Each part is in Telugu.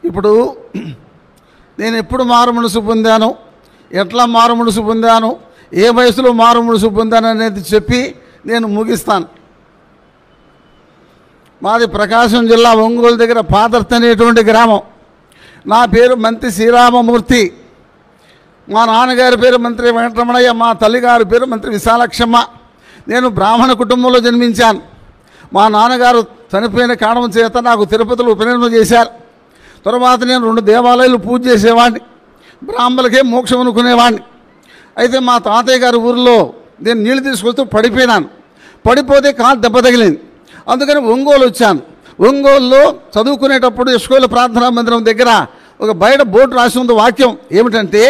ఇప్పుడు నేను ఎప్పుడు మారుమనసు పొందాను, ఎట్లా మారుమనసు పొందాను, ఏ వయసులో మారుమనసు పొందాను అనేది చెప్పి నేను ముగిస్తాను. మాది ప్రకాశం జిల్లా ఒంగోలు దగ్గర పాదర్తి అనేటువంటి గ్రామం. నా పేరు మంత్రి శ్రీరామమూర్తి. మా నాన్నగారి పేరు మంత్రి వెంకటరమణయ్య, మా తల్లిగారి పేరు మంత్రి విశాలక్షమ్మ. నేను బ్రాహ్మణ కుటుంబంలో జన్మించాను. మా నాన్నగారు చనిపోయిన కారణం చేత నాకు తిరుపతిలో ఉపనయనం చేశారు. తర్వాత నేను 2 దేవాలయాలు పూజ చేసేవాడిని, బ్రాహ్మణులకే మోక్షం అనుకునేవాడిని. అయితే మా తాతయ్య గారి ఊరిలో నేను నీళ్ళు తీసుకొస్తూ పడిపోయినాను. పడిపోతే కాలు దెబ్బ తగిలింది. అందుకని ఒంగోలు వచ్చాను. ఒంగోలులో చదువుకునేటప్పుడు స్కూల్ ప్రార్థనా మందిరం దగ్గర ఒక బయట బోర్డు రాసి ఉంది. వాక్యం ఏమిటంటే,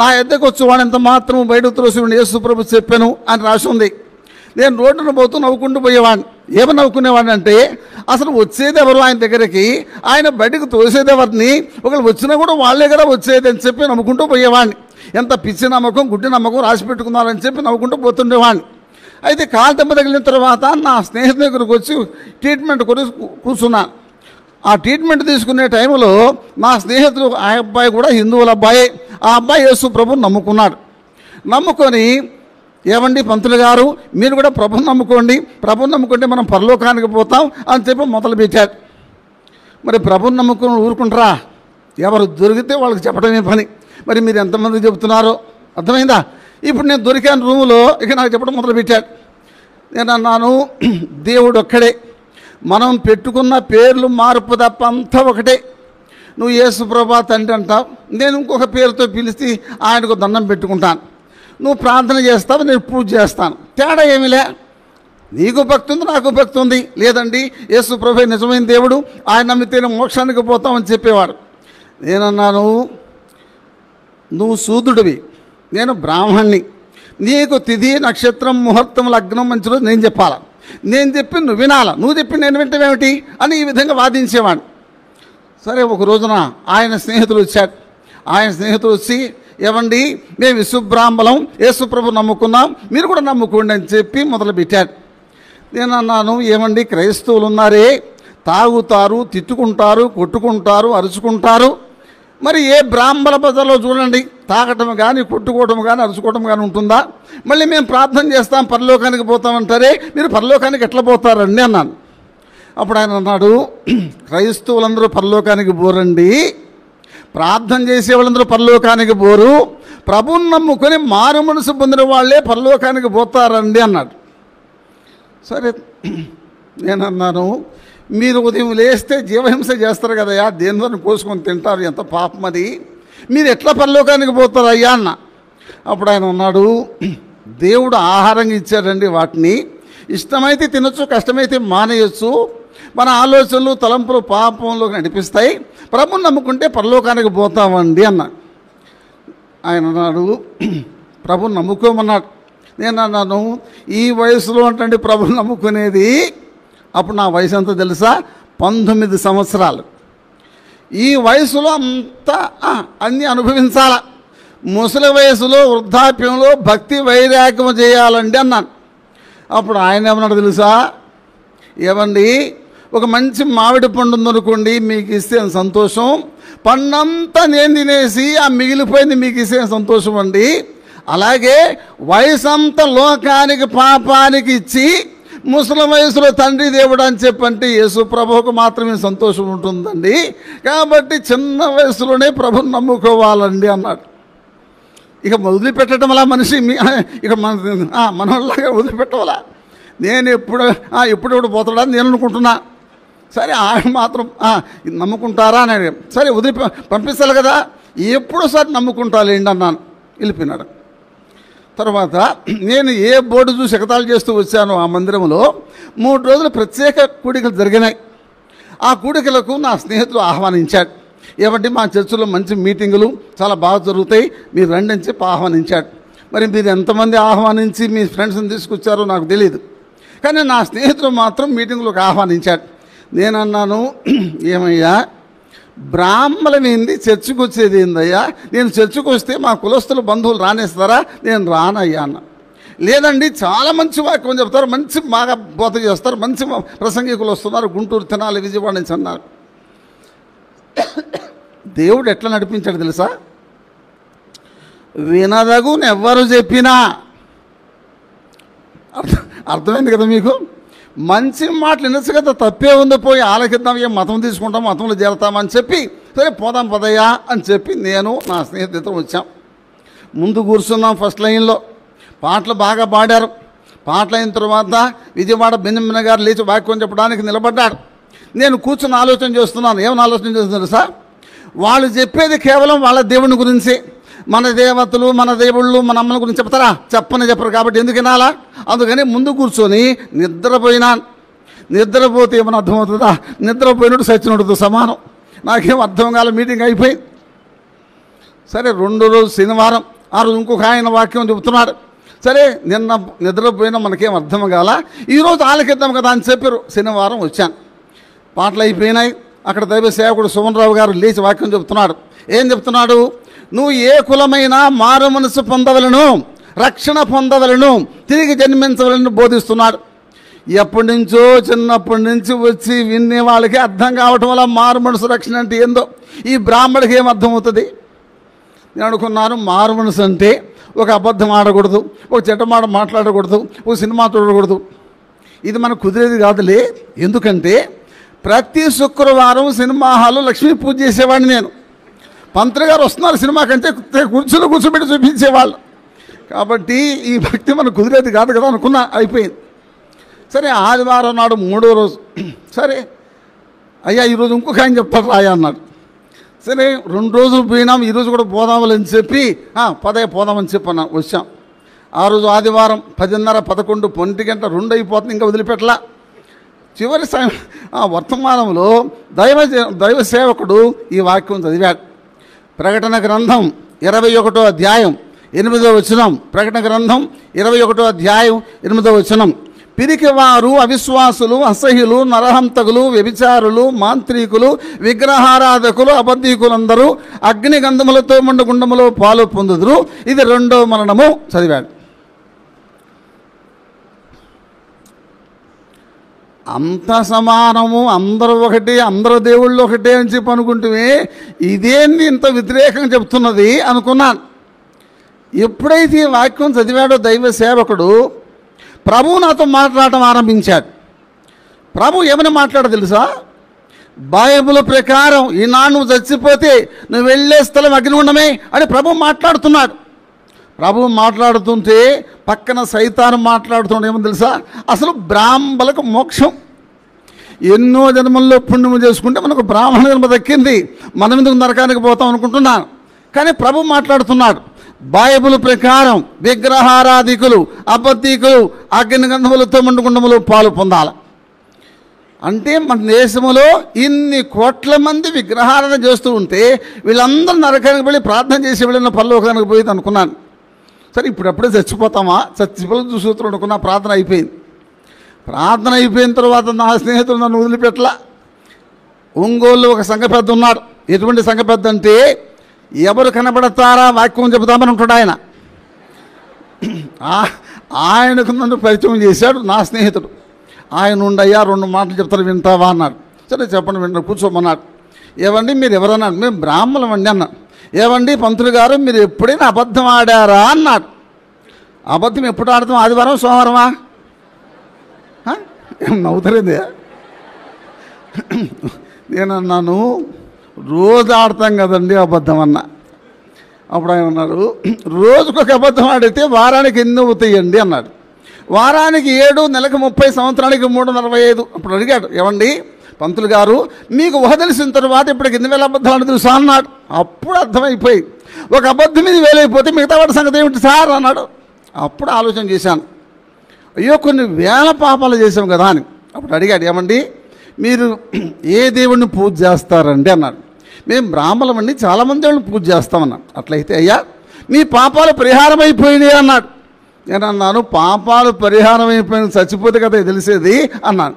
నా ఎద్దకు వచ్చేవాడు ఎంత మాత్రం బయట త్రోసివాడిని యేసు ప్రభు చెప్పాను అని రాసి ఉంది. నేను రోడ్డును పోతూ నవ్వుకుంటూ పోయేవాడిని. ఏమని నవ్వుకునేవాడిని అంటే, అసలు వచ్చేది ఎవరు ఆయన దగ్గరికి, ఆయన బయటకు తోసేది ఎవరిని, ఒకళ్ళు వచ్చినా కూడా వాళ్ళే కదా వచ్చేది అని చెప్పి నవ్వుకుంటూ పోయేవాడిని. ఎంత పిచ్చి నమ్మకం, గుడ్డి నమ్మకం రాసి పెట్టుకున్నారని చెప్పి నవ్వుకుంటూ పోతుండేవాడిని. అయితే కాలు దెబ్బ తగిలిన తర్వాత నా స్నేహితుడి దగ్గరకు వచ్చి ట్రీట్మెంట్ కొరకు కూర్చున్నాను. ఆ ట్రీట్మెంట్ తీసుకునే టైంలో నా స్నేహితుడు ఆ అబ్బాయి కూడా హిందువుల అబ్బాయి. ఆ అబ్బాయి యేసు ప్రభుని నమ్ముకున్నాడు. నమ్ముకొని, ఏమండి పంతులు గారు, మీరు కూడా ప్రభుని నమ్ముకోండి, ప్రభుని నమ్ముకుంటే మనం పరలోకానికి పోతాం అని చెప్పి మొదలుపెట్టాడు. మరి ప్రభుని నమ్ముకుని ఊరుకుంటారా? ఎవరు దొరికితే వాళ్ళకి చెప్పడమే పని. మరి మీరు ఎంతమంది చెబుతున్నారో అర్థమైందా? ఇప్పుడు నేను దొరికాను రూములో, ఇక నాకు చెప్పడం మొదలుపెట్టాడు. నేను అన్నాను, దేవుడు ఒక్కడే, మనం పెట్టుకున్న పేర్లు మార్పు తప్ప అంతా ఒకటే. నువ్వు యేసు ప్రభా తండ్రి అంటావు, నేను ఇంకొక పేరుతో పిలిచి ఆయనకు దండం పెట్టుకుంటాను. నువ్వు ప్రార్థన చేస్తావు, నేను పూజ చేస్తాను. తేడా ఏమిలే. నీకు భక్తి ఉంది, నాకు భక్తి ఉంది. లేదండి యేసు ప్రభు నిజమైన దేవుడు, ఆయన నమ్మితేనే మోక్షానికి పోతామని చెప్పేవాడు. నేనన్నాను, నువ్వు శూద్రుడివి, నేను బ్రాహ్మణ్ణి. నీకు తిథి నక్షత్రం ముహూర్తం లగ్నం మంచి రోజు నేను చెప్పాలా, నేను చెప్పి నువ్వు వినాలా, నువ్వు చెప్పి నేను వింటమేమిటి అని ఈ విధంగా వాదించేవాడు. సరే, ఒక రోజున ఆయన స్నేహితులు వచ్చాడు. ఆయన స్నేహితులు వచ్చి, ఏమండి మేము విశ్వబ్రాహ్మణం, యేసుప్రభు నమ్ముకున్నాం, మీరు కూడా నమ్ముకోండి అని చెప్పి మొదలుపెట్టాడు. నేను అన్నాను, ఏమండి క్రైస్తవులు ఉన్నారే, తాగుతారు, తిట్టుకుంటారు, కొట్టుకుంటారు, అరుచుకుంటారు. మరి ఏ బ్రాహ్మణ బజార్లో చూడండి తాగటం కానీ, కొట్టుకోవటం కానీ, అరుచుకోవటం కానీ ఉంటుందా? మళ్ళీ మేము ప్రార్థన చేస్తాం, పరలోకానికి పోతామంటారే, మీరు పరలోకానికి ఎట్లా పోతారండి అన్నాను. అప్పుడు ఆయన అన్నాడు, క్రైస్తవులందరూ పరలోకానికి పోరండి, ప్రార్థన చేసే వాళ్ళందరూ పరలోకానికి పోరు, ప్రభువుని నమ్ముకొని మారు మనసు పొందిన వాళ్ళే పరలోకానికి పోతారండి అన్నాడు. సరే, నేనన్నాను, మీరు ఉదయం లేస్తే జీవహింస చేస్తారు కదయ్యా, దేనితో కోసుకొని తింటారు, ఎంత పాపం అది, మీరు ఎట్లా పరలోకానికి పోతారయ్యా అన్న. అప్పుడు ఆయన ఉన్నాడు, దేవుడు ఆహారంగా ఇచ్చాడండి, వాటిని ఇష్టమైతే తినొచ్చు, కష్టమైతే మానేయచ్చు. మన ఆలోచనలు తలంపులు పాపంలోకి నడిపిస్తాయి, ప్రభుని నమ్ముకుంటే పరలోకానికి పోతామండి అన్న. ఆయన అన్నాడు, ప్రభుని నమ్ముకోమన్నాడు. నేను అన్నాను, ఈ వయసులో అంటే ప్రభుని నమ్ముకునేది, అప్పుడు నా వయసు ఎంత తెలుసా? 19 సంవత్సరాలు. ఈ వయసులో అంతా అన్నీ అనుభవించాల, ముసలి వయసులో వృద్ధాప్యంలో భక్తి వైరాగ్యం చేయాలండి అన్నాను. అప్పుడు ఆయన ఏమన్నాడు తెలుసా? ఏమండి, ఒక మంచి మామిడి పండు ఉందనుకోండి, మీకు ఇస్తే సంతోషం, పండంతా నేను తినేసి ఆ మిగిలిపోయింది మీకు ఇస్తే సంతోషం అండి. అలాగే వయసంతా లోకానికి పాపానికి ఇచ్చి ముసలి వయసులో తండ్రి దేవుడు అని చెప్పంటే యేసు ప్రభువుకు మాత్రమే సంతోషం ఉంటుందండి. కాబట్టి చిన్న వయసులోనే ప్రభుని నమ్ముకోవాలండి అన్నాడు. ఇక వదిలిపెట్టడం వల్ల మనిషి ఇక మనలాగా వదిలిపెట్టవాలా? నేను ఎప్పుడు పోతాడని నేను అనుకుంటున్నా. సరే, ఆయన మాత్రం నమ్ముకుంటారా అని అడిగాను. సరే, పంపిస్తాను కదా, ఎప్పుడోసారి నమ్ముకుంటాలేండి అన్నాను. వెళ్ళిపోయినాడు. తర్వాత నేను ఏ బోర్డు చూసి ఎగతాళి చేస్తూ వచ్చానో ఆ మందిరంలో 3 రోజులు ప్రత్యేక కూడికలు జరిగినాయి. ఆ కూడికలకు నా స్నేహితులు ఆహ్వానించాడు. ఏమంటే మా చర్చిలో మంచి మీటింగులు చాలా బాగా జరుగుతాయి, మీరు రండి అని చెప్పి ఆహ్వానించాడు. మరి మీరు ఎంతమంది ఆహ్వానించి మీ ఫ్రెండ్స్ని తీసుకొచ్చారో నాకు తెలియదు, కానీ నా స్నేహితులు మాత్రం మీటింగులకు ఆహ్వానించాడు. నేను అన్నాను, ఏమయ్యా బ్రాహ్మణం ఏంది, చర్చికి వచ్చేది ఏందయ్యా, నేను చర్చికి వస్తే మా కులస్తుల బంధువులు రానేస్తారా? నేను రానయ్యా అన్న. లేదండి చాలా మంచి వాక్యం చెప్తారు, మంచి బాగా బోధ చేస్తారు, మంచి ప్రసంగికులు వస్తున్నారు గుంటూరు, తెనాలి, విజయవాడ నుంచి అన్నారు. దేవుడు ఎట్లా నడిపించాడు తెలుసా? వినదగును ఎవ్వరు చెప్పినా. అర్థమైంది కదా మీకు? మంచి మాటలు వినొచ్చు కదా, తప్పే ఉంది, పోయి ఆలకిద్దాం, ఏం మతం తీసుకుంటాం, మతంలో చేరతామని చెప్పి సరే పోదాం పదయ్యా అని చెప్పి నేను నా స్నేహితులతో వచ్చాం. ముందు కూర్చున్నాం ఫస్ట్ లైన్లో. పాటలు బాగా పాడారు. పాటలు అయిన తర్వాత విజయవాడ బెంజమిన్ గారు లేచి వాక్యం చెప్పడానికి నిలబడ్డాడు. నేను కూర్చొని ఆలోచన చేస్తున్నాను. ఏమని ఆలోచన చేస్తున్నారు సార్? వాళ్ళు చెప్పేది కేవలం వాళ్ళ దేవుని గురించి, మన దేవతలు, మన దేవుళ్ళు, మన అమ్మల గురించి చెప్తారా? చెప్పరు. కాబట్టి ఎందుకు వినాలా? అందుకని ముందు కూర్చొని నిద్రపోయినాను. నిద్రపోతే ఏమైనా అర్థమవుతుందా? నిద్రపోయినట్టు సచ్చినట్టు సమానం. నాకేం అర్థం కాలే. మీటింగ్ అయిపోయింది. సరే రెండో రోజు శనివారం. ఆ రోజు ఇంకొక ఆయన వాక్యం చెబుతున్నాడు. సరే నిన్న నిద్రపోయినా మనకేం అర్థం కాల, ఈరోజు ఆలకిద్దాం కదా అని చెప్పారు. శనివారం వచ్చాను. పాటలు అయిపోయినాయి. అక్కడ దైవ సేవకుడు సుమన్ రావు గారు లేచి వాక్యం చెబుతున్నాడు. ఏం చెప్తున్నాడు? నువ్వు ఏ కులమైనా మారు మనసు పొందవలను, రక్షణ పొందవలను, తిరిగి జన్మించవలను బోధిస్తున్నాడు. ఎప్పటి నుంచో చిన్నప్పటి నుంచి వచ్చి వినే వాళ్ళకి అర్థం కావటం వల్ల మారు మనసు రక్షణ అంటే ఏందో ఈ బ్రాహ్మడికి ఏం అర్థమవుతుంది? నేను అనుకున్నాను, మారు మనసు అంటే ఒక అబద్ధం ఆడకూడదు, ఒక చెడ్డ మాట మాట్లాడకూడదు, ఒక సినిమా చూడకూడదు. ఇది మనకు కుదిరేది కాదులే. ఎందుకంటే ప్రతి శుక్రవారం సినిమా హాల్లో లక్ష్మీ పూజ చేసేవాడిని నేను. పంతులు గారు వస్తున్నారు సినిమా కంటే కూర్చోబెట్టి చూపించేవాళ్ళు. కాబట్టి ఈ భక్తి మనకు కుదిరేది కాదు కదా అనుకున్నా. అయిపోయింది. సరే ఆదివారం నాడు మూడో రోజు. సరే అయ్యా ఈరోజు ఇంకొక ఆయన చెప్తారు రాయా అన్నాడు. సరే 2 రోజులు పోయినాం, ఈరోజు కూడా పోదామని చెప్పి పోదామని చెప్పి అన్నా. వచ్చాం. ఆ రోజు ఆదివారం 10:30, 11, 1 గంట 2 అయిపోతుంది, ఇంకా వదిలిపెట్టలా. చివరి వర్తమానంలో దైవ సేవకుడు ఈ వాక్యం చదివాడు. ప్రకటన గ్రంథం 21వ అధ్యాయం 8వ వచనం. ప్రకటన గ్రంథం 21వ అధ్యాయం 8వ వచనం. పిరికివారు, అవిశ్వాసులు, అసహ్యులు, నరహంతకులు, వ్యభిచారులు, మాంత్రికులు, విగ్రహారాధకులు, అబద్ధీకులందరూ అగ్నిగంధములతో మండుగుండములో పాలు పొందుదురు. ఇది 2వ మరణము చదివాడు. అంత సమానము, అందరూ ఒకటి, అందరూ దేవుళ్ళు ఒకటే అని చెప్పి అనుకుంటే ఇదేంది ఇంత వ్యతిరేకంగా చెప్తున్నది అనుకున్నాను. ఎప్పుడైతే ఈ వాక్యం చదివాడో దైవ సేవకుడు, ప్రభు నాతో మాట్లాడటం ఆరంభించాడు. ప్రభు ఏమని మాట్లాడో తెలుసా? బైబిల్ ప్రకారం ఈనాడు నువ్వు చచ్చిపోతే నువ్వు వెళ్ళే స్థలం అగ్నిగుండమే అని ప్రభు మాట్లాడుతున్నాడు. ప్రభు మాట్లాడుతుంటే పక్కన సైతాను మాట్లాడుతుండే ఏమో తెలుసా? అసలు బ్రాహ్మణులకు మోక్షం, ఎన్నో జన్మల్లో పుణ్యము చేసుకుంటే మనకు బ్రాహ్మణ జన్మ దక్కింది, మనం ఎందుకు నరకానికి పోతాం అనుకుంటున్నాను. కానీ ప్రభు మాట్లాడుతున్నాడు, బైబిల్ ప్రకారం విగ్రహారాధికులు, అబద్ధీకులు అగ్నిగంధములతో మండుగుండములు పాలు పొందాలి. అంటే మన దేశంలో ఇన్ని కోట్ల మంది విగ్రహారాధన చేస్తూ ఉంటే వీళ్ళందరూ నరకానికి వెళ్ళి ప్రార్థన చేసి వెళ్ళిన పరలోకానికి పోయేది అనుకున్నాను. సరే ఇప్పుడప్పుడే చచ్చిపోతామా, చచ్చిపోయి సూత్రం అనుకున్నా. ప్రార్థన అయిపోయింది. ప్రార్థన అయిపోయిన తర్వాత నా స్నేహితులు నన్ను వదిలిపెట్టలా. ఒంగోలు ఒక సంఘ పెద్ద ఉన్నాడు. ఎటువంటి సంఘ పెద్ద అంటే ఎవరు కనబడతారా వాక్యం చెబుతామని ఉంటాడు ఆయన. ఆయనకు నన్ను పరిచయం చేశాడు నా స్నేహితుడు. ఆయన ఉండయ్యా 2 మాటలు చెప్తారు వింటావా అన్నాడు. సరే చెప్పండి వింటారు, కూర్చోమన్నాడు. ఏవండి మీరు ఎవరన్నాడు? మేము బ్రాహ్మణులం అండి అన్నాడు. ఏవండి పంతులు గారు మీరు ఎప్పుడైనా అబద్ధం ఆడారా అన్నాడు. అబద్ధం ఎప్పుడు ఆడతాం? ఆదివారం, సోమవారమా? ఏం నవ్వుతారేంది? నేనన్నాను రోజు ఆడతాం కదండి అబద్ధం అన్నా. అప్పుడు ఆయన అన్నాడు రోజుకొక అబద్ధం ఆడితే వారానికి ఎన్ని అవుతాయండి అన్నాడు. వారానికి 7, నెలకు 30, సంవత్సరానికి 365. అప్పుడు అడిగాడు, ఏమండి పంతులు గారు మీకు ఊహ తెలిసిన తర్వాత ఇప్పటికి 8,000 అబద్ధాలు తెలుసా అన్నాడు. అప్పుడు అర్థమైపోయి ఒక అబద్ధం మీద 1000 అయిపోతే మిగతా వాటి సంగతి ఏమిటి సార్ అన్నాడు. అప్పుడు ఆలోచన చేశాను, అయ్యో కొన్ని 1000 పాపాలు చేసాం కదా అని. అప్పుడు అడిగాడు, ఏమండి మీరు ఏ దేవుడిని పూజ చేస్తారండి అన్నాడు. మేము బ్రాహ్మణులం అండి, చాలామంది వాళ్ళని పూజ చేస్తామన్నాడు. అట్లయితే అయ్యా మీ పాపాలు పరిహారం అయిపోయినాయి అన్నాడు. నేను అన్నాను పాపాలు పరిహారం అయిపోయిన చచ్చిపోతే కదా తెలిసేది అన్నాను.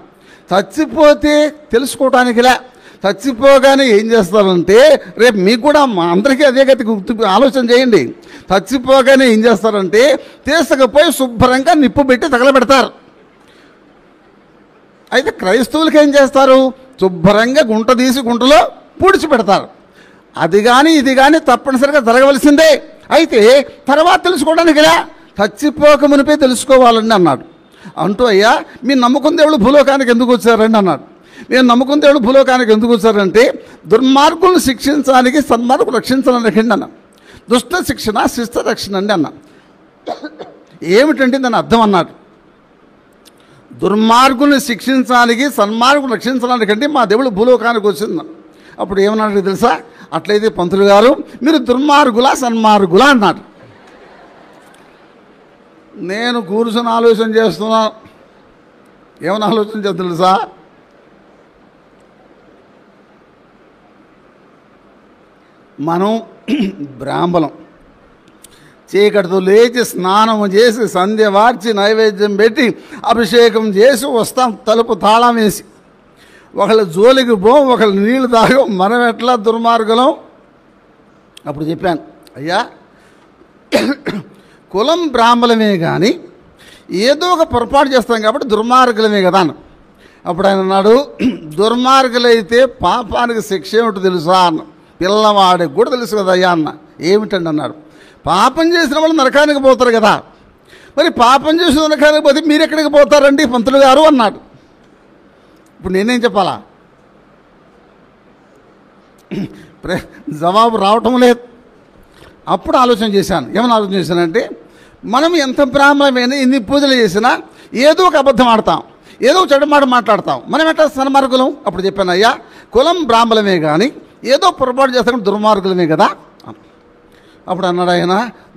చచ్చిపోతే తెలుసుకోవటానికిలా, చచ్చిపోగానే ఏం చేస్తారంటే, రేపు మీకు కూడా అందరికీ అదే గతి ఆలోచన చేయండి. చచ్చిపోగానే ఏం చేస్తారంటే తీసుకుపోయి శుభ్రంగా నిప్పు పెట్టి తగలబెడతారు. అయితే క్రైస్తవులకి ఏం చేస్తారు, శుభ్రంగా గుంట తీసి గుంటలో పూడ్చిపెడతారు. అది కానీ ఇది కానీ తప్పనిసరిగా జరగవలసిందే. అయితే తర్వాత తెలుసుకోవడానికి ఇలా చచ్చిపోక మునిపే తెలుసుకోవాలండి అన్నాడు. అంటూ అయ్యా మీరు నమ్ముకున్న దేవుడు భూలోకానికి ఎందుకు వచ్చారండి అన్నాడు. నేను నమ్ముకున్న దేవుడు భూలోకానికి ఎందుకు వచ్చారంటే దుర్మార్గులను శిక్షించడానికి, సన్మార్గులు రక్షించడానికి అన్న. దుష్ట శిక్షణ శిష్ట రక్షణ అండి అన్న. ఏమిటంటే దాని అర్థం అన్నాడు. దుర్మార్గుల్ని శిక్షించడానికి, సన్మార్గులు రక్షించడానికంటే మా దేవుడు భూలోకానికి వచ్చింది. అప్పుడు ఏమన్నాడు తెలుసా, అట్లయితే పంతులు గారు మీరు దుర్మార్గులా సన్మార్గులా అన్నాడు. నేను కూర్చొని ఆలోచన చేస్తున్నాను. ఏమని ఆలోచన చేస్తా తెలుసా, మనం బ్రాహ్మణం చీకటితో లేచి స్నానం చేసి సంధ్య వార్చి నైవేద్యం పెట్టి అభిషేకం చేసి వస్తాం, తలుపు తాళం వేసి. ఒకళ్ళ జోలికి పోం, ఒకళ్ళ నీళ్లు తాగం, మనం ఎట్లా దుర్మార్గులం. అప్పుడు చెప్పాను, అయ్యా కులం బ్రాహ్మణమే కానీ ఏదో ఒక పొరపాటు చేస్తాం కాబట్టి దుర్మార్గులమే కదా అన్న. అప్పుడు ఆయన అన్నాడు, దుర్మార్గులైతే పాపానికి శిక్ష ఏమిటో తెలుసా అన్న. పిల్లవాడికి కూడా తెలుసు కదా అయ్యా అన్న. ఏమిటండి అన్నాడు, పాపం చేసిన వాళ్ళు నరకానికి పోతారు కదా, మరి పాపం చేసిన నరకానికి పోతే మీరు ఎక్కడికి పోతారండి పంతులు గారు అన్నాడు. ఇప్పుడు నేనేం చెప్పాలా, జవాబు రావటం లేదు. అప్పుడు ఆలోచన చేశాను. ఏమని ఆలోచన చేశానంటే, మనం ఎంత బ్రాహ్మణమైనా ఎన్ని పూజలు చేసినా ఏదో ఒక అబద్ధం ఆడతాం, ఏదో ఒక చెడ్డ మాట మాట్లాడతాం, మనం ఎట్లా సన్మార్గులం. అప్పుడు చెప్పాను, అయ్యా కులం బ్రాహ్మణమే కానీ ఏదో పొరపాటు చేస్తాం దుర్మార్గులమే కదా. అప్పుడు అన్నాడు ఆయన,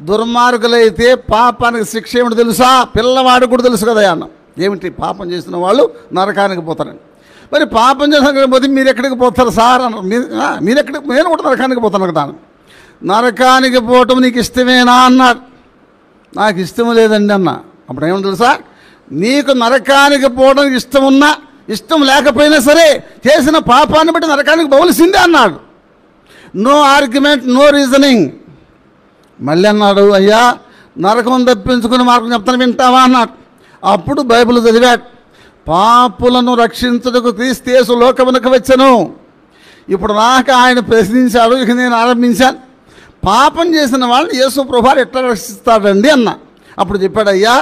దుర్మార్గులైతే పాపానికి శిక్ష ఏమిటి తెలుసా, పిల్లవాడికి కూడా తెలుసు కదా అన్న. ఏమిటి, పాపం చేసిన వాళ్ళు నరకానికి పోతారని. మరి పాపం చేసిన పోతే మీరు ఎక్కడికి పోతారు సార్ అన్నారు. మీరు ఎక్కడికి, నేను కూడా నరకానికి పోతాను కదా. నరకానికి పోవటం నీకు ఇష్టమేనా అన్నాడు. నాకు ఇష్టం లేదండి అన్న. అప్పుడు ఏమన్నా తెలుసా, నీకు నరకానికి పోవడానికి ఇష్టం ఉన్నా ఇష్టం లేకపోయినా సరే చేసిన పాపాన్ని బట్టి నరకానికి పోవలసిందే అన్నాడు. No argument, no reasoning. మళ్ళీ అన్నాడు, అయ్యా నరకం తప్పించుకుని మార్గం చెప్తాను వింటావా అన్నాడు. అప్పుడు బైబిల్ చదివాడు, పాపులను రక్షించుటకు క్రీస్తు యేసు లోకమునకు వచ్చెను. ఇప్పుడు నాకు ఆయన ప్రశ్నించాడు, ఇక నేను ఆరంభించాను. పాపం చేసిన వాళ్ళని యేసు ప్రభువు ఎట్లా రక్షిస్తాడండి అన్న. అప్పుడు చెప్పాడు, అయ్యా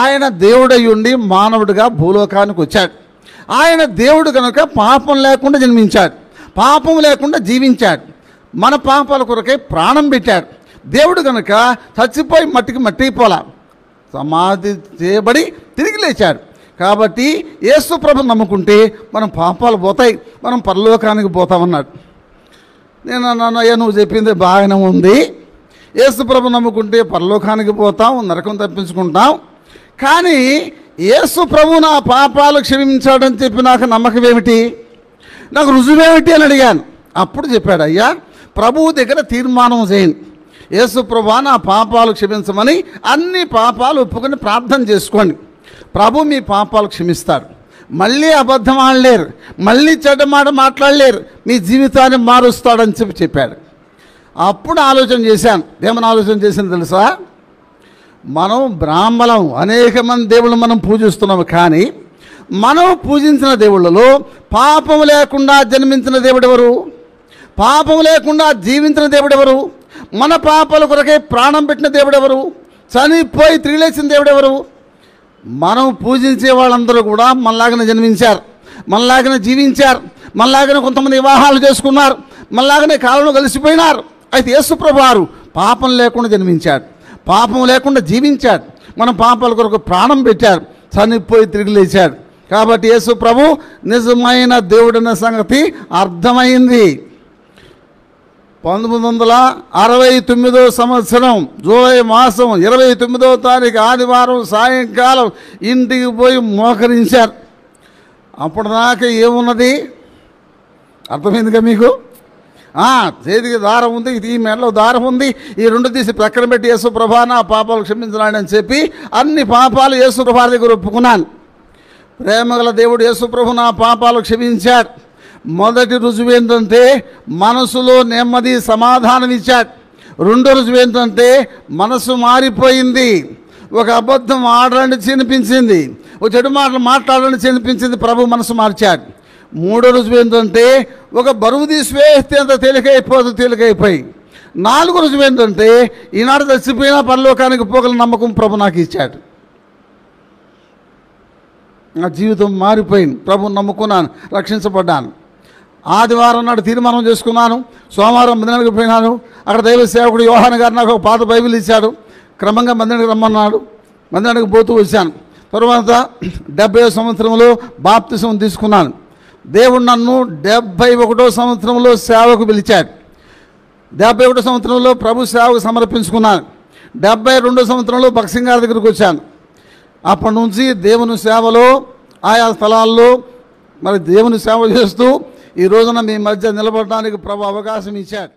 ఆయన దేవుడై ఉండి మానవుడిగా భూలోకానికి వచ్చాడు. ఆయన దేవుడు కనుక పాపం లేకుండా జన్మించాడు, పాపం లేకుండా జీవించాడు, మన పాపాల కొరకై ప్రాణం పెట్టాడు. దేవుడు కనుక చచ్చిపోయి మట్టికి మట్టిపోలా, సమాధి చేయబడి తిరిగి లేచాడు. కాబట్టి యేసు ప్రభువుని నమ్ముకుంటే మనం పాపాలు పోతాయి, మనం పరలోకానికి పోతామన్నాడు. నేను అన్నాను, అయ్యా నువ్వు చెప్పింది బాగానే ఉంది, యేసు ప్రభువుని నమ్ముకుంటే పరలోకానికి పోతాం, నరకం తప్పించుకుంటాం. కానీ యేసు ప్రభువు నా పాపాలు క్షమించాడని చెప్పి నాకు నమ్మకం ఏమిటి, నాకు రుజువేమిటి అని అడిగాను. అప్పుడు చెప్పాడు, అయ్యా ప్రభువు దగ్గర తీర్మానం చేయండి, యేసు ప్రభువా నా పాపాలు క్షమించమని అన్ని పాపాలు ఒప్పుకొని ప్రార్థన చేసుకోండి, ప్రభు మీ పాపాలు క్షమిస్తాడు. మళ్ళీ అబద్ధం ఆడలేరు, మళ్ళీ చెడ్డ మాట మాట్లాడలేరు, మీ జీవితాన్ని మారుస్తాడని చెప్పాడు. అప్పుడు ఆలోచన చేశాను. ఏమని ఆలోచన చేసింది తెలుసా, మనం బ్రాహ్మణం, అనేక మంది దేవుళ్ళు మనం పూజిస్తున్నాము, కానీ మనం పూజించిన దేవుళ్ళలో పాపం లేకుండా జన్మించిన దేవుడెవరు, పాపం లేకుండా జీవించిన దేవుడెవరు, మన పాపాల కొరకే ప్రాణం పెట్టిన దేవుడెవరు, చనిపోయి తిరిగి లేచిన దేవుడెవరు. మనం పూజించే వాళ్ళందరూ కూడా మనలాగానే జన్మించారు, మనలాగానే జీవించారు, మనలాగానే కొంతమంది వివాహాలు చేసుకున్నారు, మనలాగానే కాలంలో కలిసిపోయినారు. అయితే యేసు ప్రభువారు పాపం లేకుండా జన్మించాడు, పాపం లేకుండా జీవించాడు, మన పాపాల కొరకు ప్రాణం పెట్టాడు, చనిపోయి తిరిగి లేచాడు. కాబట్టి యేసు ప్రభు నిజమైన దేవుడన్న సంగతి అర్థమైంది. 1969 సంవత్సరం జూలై మాసం 29వ తారీఖు ఆదివారం సాయంకాలం ఇంటికి పోయి మోకరించారు. అప్పుడు దాకా ఏమున్నది అర్థమైందిగా మీకు, చేతికి దారం ఉంది, ఈ మెడలో దారం ఉంది, ఈ రెండు తీసి ప్రక్కన పెట్టి యేసు ప్రభా నా పాపాలు క్షమించడాని చెప్పి అన్ని పాపాలు యేసు ప్రభా దగ్గర ఒప్పుకున్నాను. ప్రేమగల దేవుడు యేసు ప్రభు నా పాపాలు క్షమించాడు, మొదటి రుజువు ఏంటంటే మనసులో నెమ్మది సమాధానం ఇచ్చాడు. రెండో రుజువు ఏంటంటే మనసు మారిపోయింది. ఒక అబద్ధం ఆడని చినిపించింది, ఒక చెడు మాటలు మాట్లాడని చినిపించింది, ప్రభు మనసు మార్చాడు. మూడో రుజువు ఏంటంటే ఒక బరువు తీసివేస్తే అంత తేలికైపోయి. నాలుగో రుజువు ఏంటంటే ఈనాడు చచ్చిపోయినా పరలోకానికి పోగల నమ్మకం ప్రభు నాకు ఇచ్చాడు. నా జీవితం మారిపోయింది. ప్రభుని నమ్ముకున్నాను, రక్షించబడ్డాను. ఆదివారం నాడు తీర్మానం చేసుకున్నాను. సోమవారం మందిరానికి పోయినాను. అక్కడ దైవ సేవకుడు యోహాన్ గారు నాకు ఒక పాత బైబిల్ ఇచ్చాడు. క్రమంగా మందిరానికి రమ్మన్నాడు. మందిరానికి పోతూ వచ్చాను. తర్వాత 70వ సంవత్సరంలో బాప్తిసం తీసుకున్నాను. దేవుడు నన్ను 71వ సంవత్సరంలో సేవకు పిలిచాడు. 71వ సంవత్సరంలో ప్రభు సేవకు సమర్పించుకున్నాను. 72వ సంవత్సరంలో భక్సింగ్ గారి దగ్గరికి వచ్చాను. అప్పటి నుంచి దేవుని సేవలో ఆయా స్థలాల్లో మరి దేవుని సేవ చేస్తూ ఈ రోజున మీ మధ్య నిలబడడానికి ప్రభు అవకాశం ఇచ్చాడు.